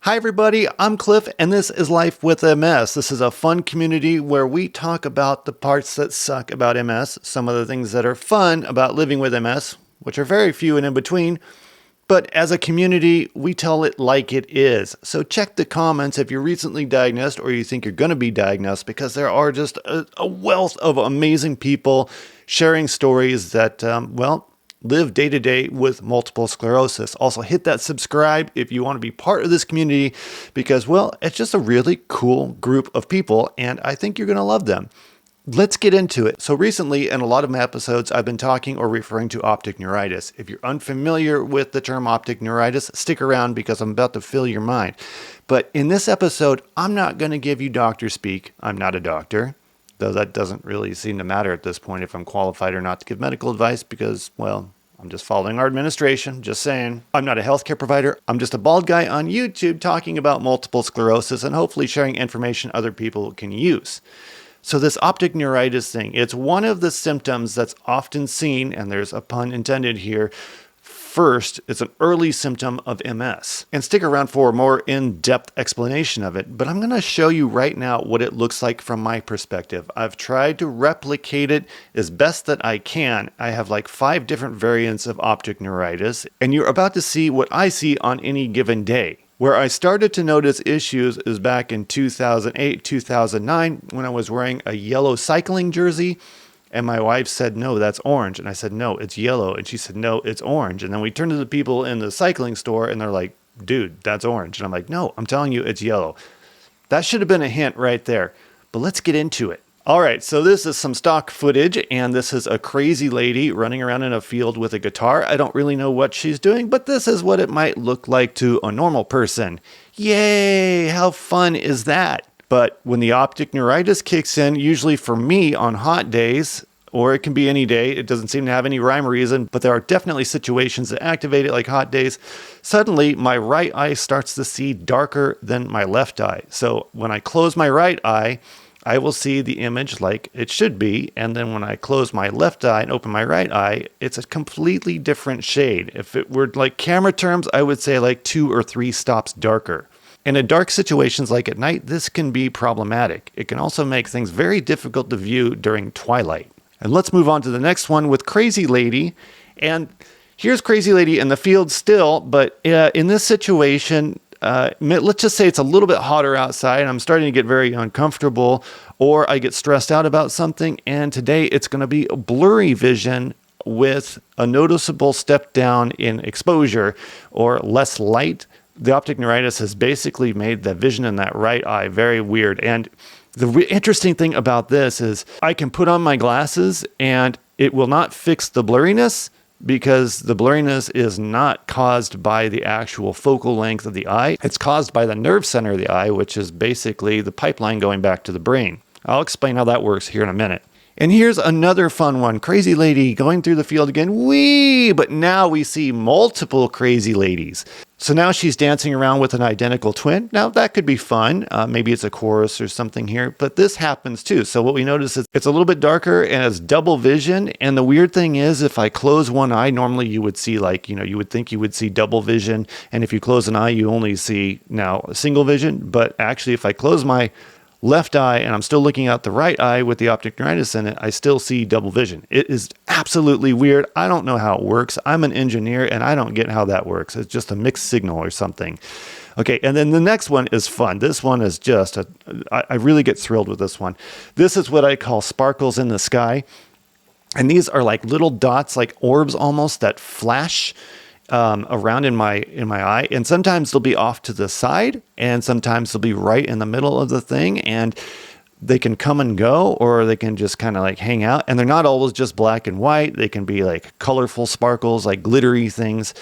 Hi everybody, I'm Cliff and this is Life with MS. This is a fun community where we talk about the parts that suck about MS, some of the things that are fun about living with MS, which are very few and in between, but as a community, we tell it like it is. So check the comments if you're recently diagnosed or you think you're going to be diagnosed, because there are just a wealth of amazing people sharing stories that, live day to day with multiple sclerosis. Also hit that subscribe if you want to be part of this community because, it's just a really cool group of people and I think you're going to love them. Let's get into it. So recently in a lot of my episodes, I've been talking or referring to optic neuritis. If you're unfamiliar with the term optic neuritis, stick around because I'm about to fill your mind. But in this episode, I'm not going to give you doctor speak. I'm not a doctor. Though that doesn't really seem to matter at this point if I'm qualified or not to give medical advice because, I'm just following our administration, just saying. I'm not a healthcare provider. I'm just a bald guy on YouTube talking about multiple sclerosis and hopefully sharing information other people can use. So this optic neuritis thing, it's one of the symptoms that's often seen, and there's a pun intended here. First, it's an early symptom of MS. And stick around for a more in-depth explanation of it, but I'm going to show you right now what it looks like from my perspective. I've tried to replicate it as best that I can. I have like 5 different variants of optic neuritis, and you're about to see what I see on any given day. Where I started to notice issues is back in 2008, 2009, when I was wearing a yellow cycling jersey. And my wife said, no, that's orange. And I said, no, it's yellow. And she said, no, it's orange. And then we turned to the people in the cycling store and they're like, dude, that's orange. And I'm like, no, I'm telling you, it's yellow. That should have been a hint right there. But let's get into it. All right, so this is some stock footage, and this is a crazy lady running around in a field with a guitar. I don't really know what she's doing, but this is what it might look like to a normal person. Yay, how fun is that? But when the optic neuritis kicks in, usually for me on hot days, or it can be any day, it doesn't seem to have any rhyme or reason, but there are definitely situations that activate it like hot days. Suddenly, my right eye starts to see darker than my left eye. So when I close my right eye, I will see the image like it should be. And then when I close my left eye and open my right eye, it's a completely different shade. If it were like camera terms, I would say like 2 or 3 stops darker. And in dark situations like at night, this can be problematic. It can also make things very difficult to view during twilight. And let's move on to the next one with Crazy Lady. And here's Crazy Lady in the field still, but in this situation, let's just say it's a little bit hotter outside and I'm starting to get very uncomfortable or I get stressed out about something. And today it's going to be a blurry vision with a noticeable step down in exposure or less light. The optic neuritis has basically made the vision in that right eye very weird. And the interesting thing about this is I can put on my glasses and it will not fix the blurriness because the blurriness is not caused by the actual focal length of the eye. It's caused by the nerve center of the eye, which is basically the pipeline going back to the brain. I'll explain how that works here in a minute. And here's another fun one. Crazy lady going through the field again. Whee! But now we see multiple crazy ladies. So now she's dancing around with an identical twin. Now that could be fun. Maybe it's a chorus or something here, but this happens too. So what we notice is it's a little bit darker and it's double vision. And the weird thing is if I close one eye, normally you would see you would think you would see double vision. And if you close an eye, you only see now a single vision. But actually, if I close my left eye and I'm still looking out the right eye with the optic neuritis in it, I still see double vision. It is absolutely weird. I don't know how it works. I'm an engineer and I don't get how that works. It's just a mixed signal or something. Okay, and then the next one is fun. This one is just, I really get thrilled with this one. This is what I call sparkles in the sky. And these are like little dots, like orbs almost, that flash around in my eye, and sometimes they'll be off to the side and sometimes they'll be right in the middle of the thing, and they can come and go or they can just kind of like hang out, and they're not always just black and white. They can be like colorful sparkles, like glittery things.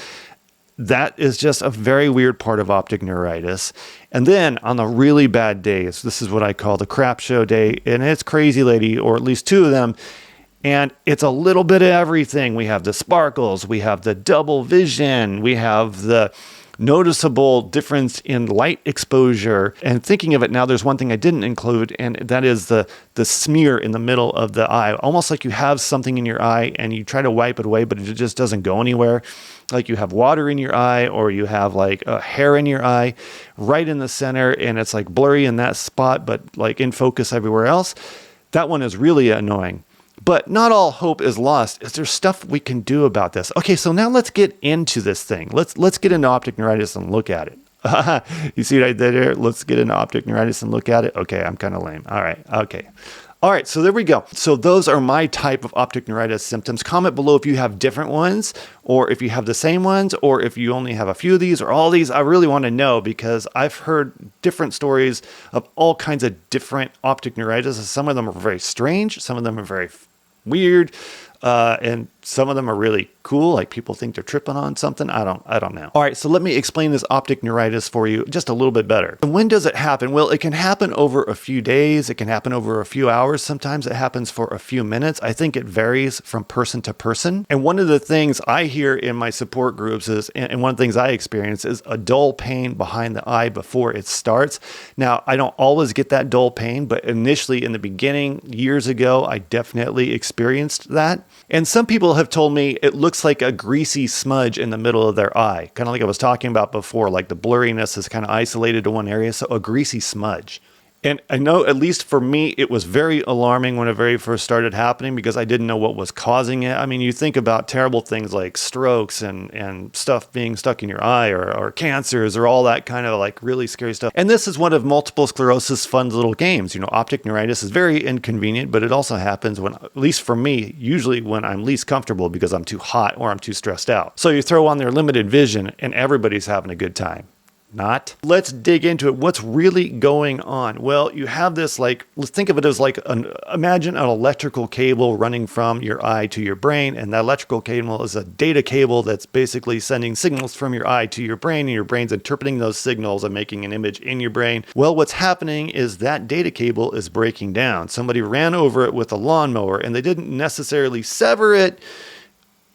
That is just a very weird part of optic neuritis. And then on the really bad days, this is what I call the crap show day, and it's Crazy Lady, or at least 2 of them. And it's a little bit of everything. We have the sparkles, we have the double vision, we have the noticeable difference in light exposure. And thinking of it now, there's one thing I didn't include, and that is the smear in the middle of the eye. Almost like you have something in your eye and you try to wipe it away, but it just doesn't go anywhere. like you have water in your eye, or you have like a hair in your eye right in the center, and it's like blurry in that spot, but like in focus everywhere else. That one is really annoying. But not all hope is lost. Is there stuff we can do about this? Okay, so now let's get into this thing. Let's get into optic neuritis and look at it. You see what I did here? Let's get into optic neuritis and look at it. Okay, I'm kind of lame. All right, okay. All right, so there we go. So those are my type of optic neuritis symptoms. Comment below if you have different ones, or if you have the same ones, or if you only have a few of these or all these. I really want to know, because I've heard different stories of all kinds of different optic neuritis. Some of them are very strange. Some of them are very weird. And some of them are really cool, like people think they're tripping on something. I don't know. All right, so let me explain this optic neuritis for you just a little bit better. And when does it happen? Well, it can happen over a few days. It can happen over a few hours. Sometimes it happens for a few minutes. I think it varies from person to person. And one of the things I hear in my support groups is, and one of the things I experience is a dull pain behind the eye before it starts. Now, I don't always get that dull pain, but initially in the beginning, years ago, I definitely experienced that. And some people have told me it looks like a greasy smudge in the middle of their eye, kind of like I was talking about before, like the blurriness is kind of isolated to one area, so a greasy smudge. And I know, at least for me, it was very alarming when it very first started happening, because I didn't know what was causing it. I mean, you think about terrible things like strokes and stuff being stuck in your eye, or cancers, or all that kind of like really scary stuff. And this is one of multiple sclerosis fun little games. You know, optic neuritis is very inconvenient, but it also happens when, at least for me, usually when I'm least comfortable because I'm too hot or I'm too stressed out. So you throw on their limited vision and everybody's having a good time. Not. Let's dig into it. What's really going on? Well, you have this, like, let's think of it as like imagine an electrical cable running from your eye to your brain, and that electrical cable is a data cable that's basically sending signals from your eye to your brain, and your brain's interpreting those signals and making an image in your brain. Well, what's happening is that data cable is breaking down. Somebody ran over it with a lawnmower, and they didn't necessarily sever it,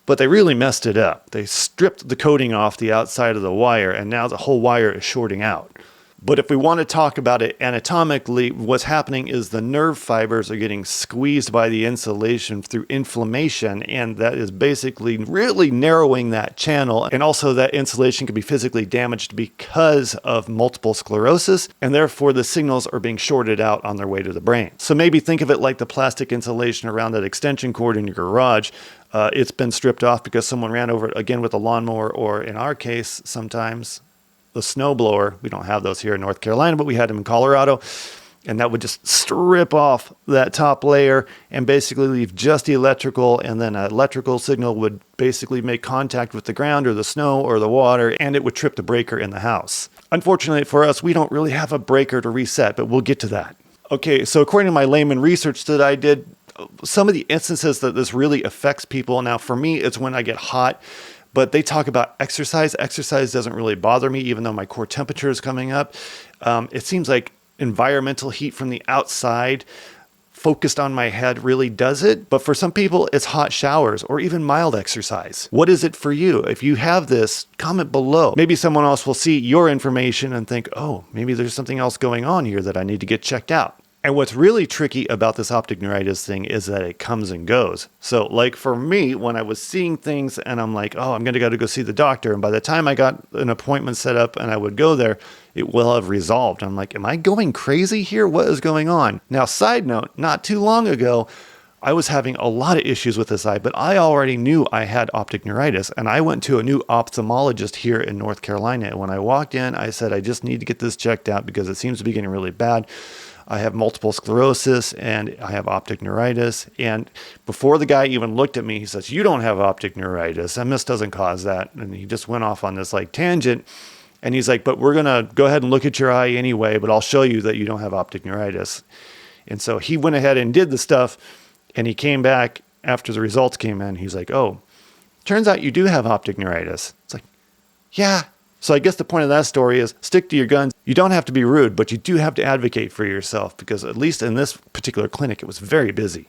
but they really messed it up. They stripped the coating off the outside of the wire, and now the whole wire is shorting out. But if we want to talk about it anatomically, what's happening is the nerve fibers are getting squeezed by the insulation through inflammation, and that is basically really narrowing that channel. And also that insulation can be physically damaged because of multiple sclerosis, and therefore the signals are being shorted out on their way to the brain. So maybe think of it like the plastic insulation around that extension cord in your garage. It's been stripped off because someone ran over it, again, with a lawnmower, or in our case, sometimes the snowblower. We don't have those here in North Carolina, but we had them in Colorado, and that would just strip off that top layer and basically leave just the electrical, and then an electrical signal would basically make contact with the ground or the snow or the water, and it would trip the breaker in the house. Unfortunately for us, we don't really have a breaker to reset, but we'll get to that. Okay, so according to my layman research that I did, some of the instances that this really affects people, now for me, it's when I get hot. But they talk about exercise. Exercise doesn't really bother me, even though my core temperature is coming up. It seems like environmental heat from the outside focused on my head really does it. But for some people, it's hot showers or even mild exercise. What is it for you? If you have this, comment below. Maybe someone else will see your information and think, oh, maybe there's something else going on here that I need to get checked out. And what's really tricky about this optic neuritis thing is that it comes and goes. So like for me, when I was seeing things and I'm like, oh, I'm going to go see the doctor. And by the time I got an appointment set up and I would go there, it will have resolved. I'm like, am I going crazy here? What is going on? Now, side note, not too long ago, I was having a lot of issues with this eye, but I already knew I had optic neuritis, and I went to a new ophthalmologist here in North Carolina. And when I walked in, I said, I just need to get this checked out because it seems to be getting really bad. I have multiple sclerosis and I have optic neuritis. And before the guy even looked at me, he says, you don't have optic neuritis. MS doesn't cause that. And he just went off on this like tangent. And he's like, but we're going to go ahead and look at your eye anyway, but I'll show you that you don't have optic neuritis. And so he went ahead and did the stuff. And he came back after the results came in. He's like, oh, turns out you do have optic neuritis. It's like, yeah. So I guess the point of that story is stick to your guns. You don't have to be rude, but you do have to advocate for yourself, because at least in this particular clinic, it was very busy.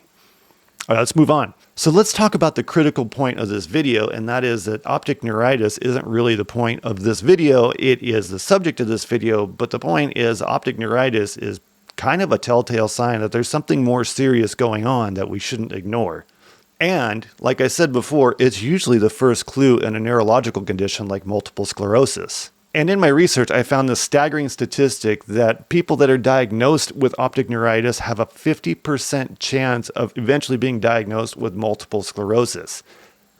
All right, let's move on. So let's talk about the critical point of this video, and that is that optic neuritis isn't really the point of this video. It is the subject of this video, but the point is optic neuritis is kind of a telltale sign that there's something more serious going on that we shouldn't ignore. And like I said before, it's usually the first clue in a neurological condition like multiple sclerosis. And in my research, I found this staggering statistic that people that are diagnosed with optic neuritis have a 50% chance of eventually being diagnosed with multiple sclerosis.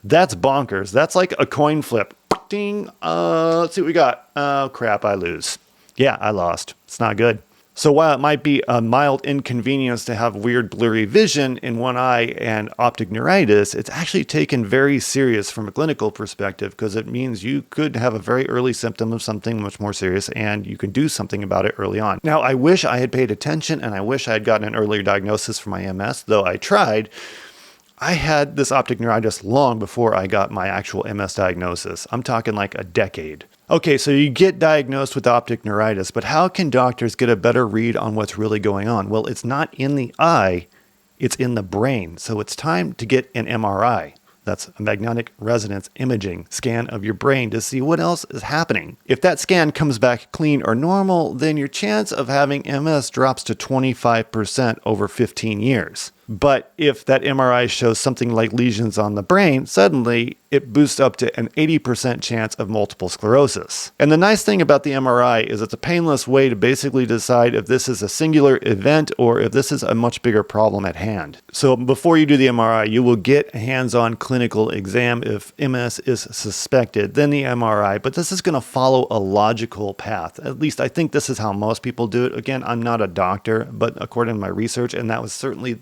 That's bonkers. That's like a coin flip. Ding. Let's see what we got. Oh, crap, I lose. Yeah, I lost. It's not good. So while it might be a mild inconvenience to have weird blurry vision in one eye and optic neuritis, it's actually taken very serious from a clinical perspective because it means you could have a very early symptom of something much more serious and you can do something about it early on. Now, I wish I had paid attention and I wish I had gotten an earlier diagnosis for my MS, though I tried. I had this optic neuritis long before I got my actual MS diagnosis. I'm talking like a decade. Okay, so you get diagnosed with optic neuritis, but how can doctors get a better read on what's really going on? Well, it's not in the eye, it's in the brain. So it's time to get an MRI. That's a magnetic resonance imaging scan of your brain to see what else is happening. If that scan comes back clean or normal, then your chance of having MS drops to 25% over 15 years. But if that MRI shows something like lesions on the brain, suddenly it boosts up to an 80% chance of multiple sclerosis. And the nice thing about the MRI is it's a painless way to basically decide if this is a singular event or if this is a much bigger problem at hand. So before you do the MRI, you will get a hands-on clinical exam if MS is suspected, then the MRI. But this is going to follow a logical path. At least I think this is how most people do it. Again, I'm not a doctor, but according to my research, and that was certainly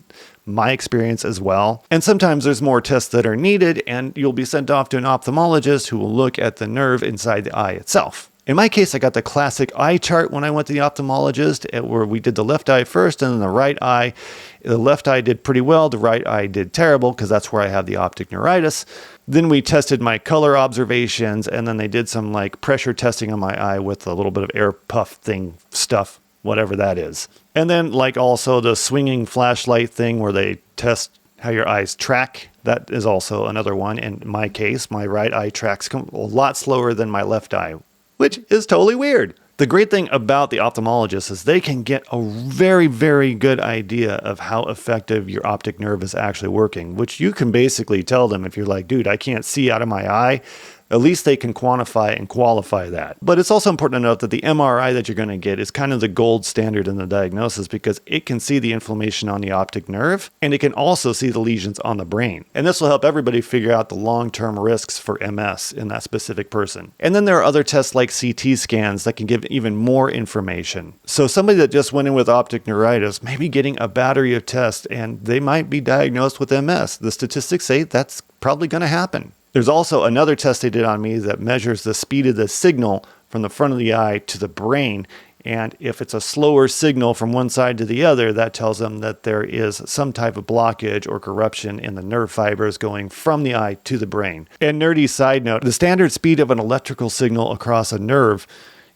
my experience as well. And sometimes there's more tests that are needed and you'll be sent off to an ophthalmologist who will look at the nerve inside the eye itself. In my case, I got the classic eye chart when I went to the ophthalmologist where we did the left eye first and then the right eye. The left eye did pretty well. The right eye did terrible because that's where I have the optic neuritis. Then we tested my color observations and then they did some like pressure testing on my eye with a little bit of air puff thing stuff, whatever that is. And then like also the swinging flashlight thing where they test how your eyes track. That is also another one. In my case, my right eye tracks a lot slower than my left eye, which is totally weird. The great thing about the ophthalmologist is they can get a very, very good idea of how effective your optic nerve is actually working, which you can basically tell them if you're like, dude, I can't see out of my eye. At least they can quantify and qualify that. But it's also important to note that the MRI that you're going to get is kind of the gold standard in the diagnosis because it can see the inflammation on the optic nerve and it can also see the lesions on the brain. And this will help everybody figure out the long-term risks for MS in that specific person. And then there are other tests like CT scans that can give even more information. So somebody that just went in with optic neuritis may be getting a battery of tests and they might be diagnosed with MS. The statistics say that's probably going to happen. There's also another test they did on me that measures the speed of the signal from the front of the eye to the brain. And if it's a slower signal from one side to the other, that tells them that there is some type of blockage or corruption in the nerve fibers going from the eye to the brain. And nerdy side note, the standard speed of an electrical signal across a nerve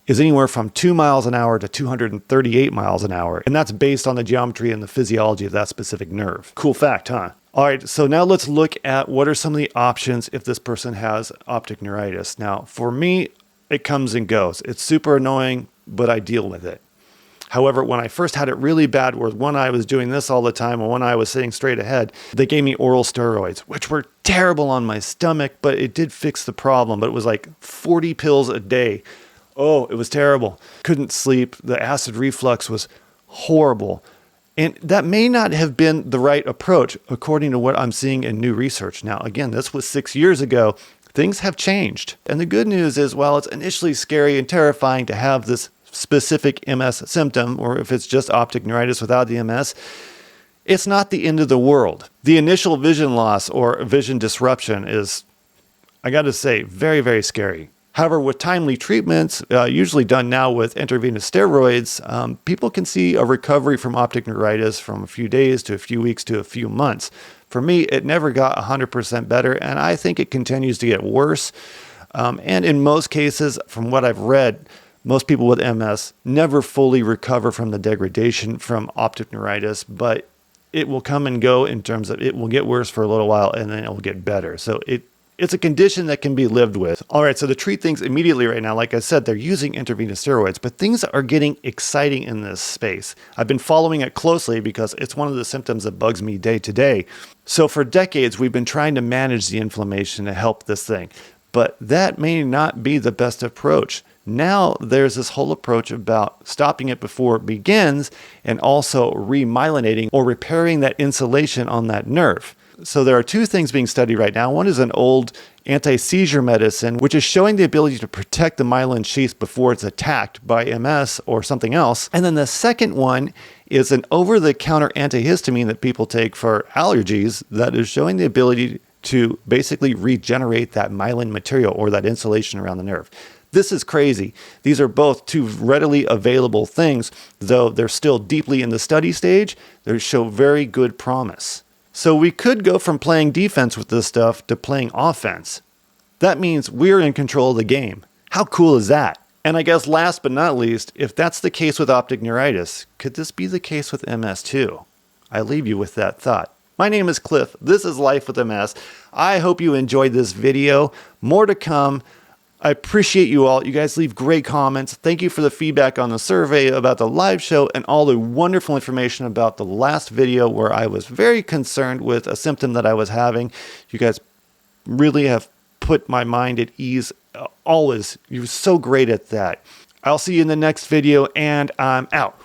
is anywhere from 2 miles an hour to 238 miles an hour. And that's based on the geometry and the physiology of that specific nerve. Cool fact, huh? All right, so now let's look at what are some of the options if this person has optic neuritis. Now, for me, it comes and goes. It's super annoying, but I deal with it. However, when I first had it really bad, where one eye was doing this all the time and one eye was sitting straight ahead, they gave me oral steroids, which were terrible on my stomach, but it did fix the problem. But it was like 40 pills a day. Oh, it was terrible. Couldn't sleep. The acid reflux was horrible. And that may not have been the right approach, according to what I'm seeing in new research. Now, again, this was 6 years ago. Things have changed. And the good news is, while it's initially scary and terrifying to have this specific MS symptom, or if it's just optic neuritis without the MS, it's not the end of the world. The initial vision loss or vision disruption is, I got to say, very, very scary. However, with timely treatments, usually done now with intravenous steroids, people can see a recovery from optic neuritis from a few days to a few weeks to a few months. For me, it never got 100% better, and I think it continues to get worse. And in most cases, from what I've read, most people with MS never fully recover from the degradation from optic neuritis, but it will come and go in terms of it will get worse for a little while and then it will get better. So It's a condition that can be lived with. All right, so to treat things immediately right now, like I said, they're using intravenous steroids, but things are getting exciting in this space. I've been following it closely because it's one of the symptoms that bugs me day to day. So for decades, we've been trying to manage the inflammation to help this thing, but that may not be the best approach. Now there's this whole approach about stopping it before it begins and also remyelinating or repairing that insulation on that nerve. So there are two things being studied right now. One is an old anti-seizure medicine, which is showing the ability to protect the myelin sheath before it's attacked by MS or something else. And then the second one is an over-the-counter antihistamine that people take for allergies that is showing the ability to basically regenerate that myelin material or that insulation around the nerve. This is crazy. These are both two readily available things, though they're still deeply in the study stage. They show very good promise. So we could go from playing defense with this stuff to playing offense. That means we're in control of the game. How cool is that? And I guess last but not least, if that's the case with optic neuritis, could this be the case with MS too? I leave you with that thought. My name is Cliff. This is Life with MS. I hope you enjoyed this video. More to come. I appreciate you all. You guys leave great comments. Thank you for the feedback on the survey about the live show and all the wonderful information about the last video where I was very concerned with a symptom that I was having. You guys really have put my mind at ease. Always. You're so great at that. I'll see you in the next video, and I'm out.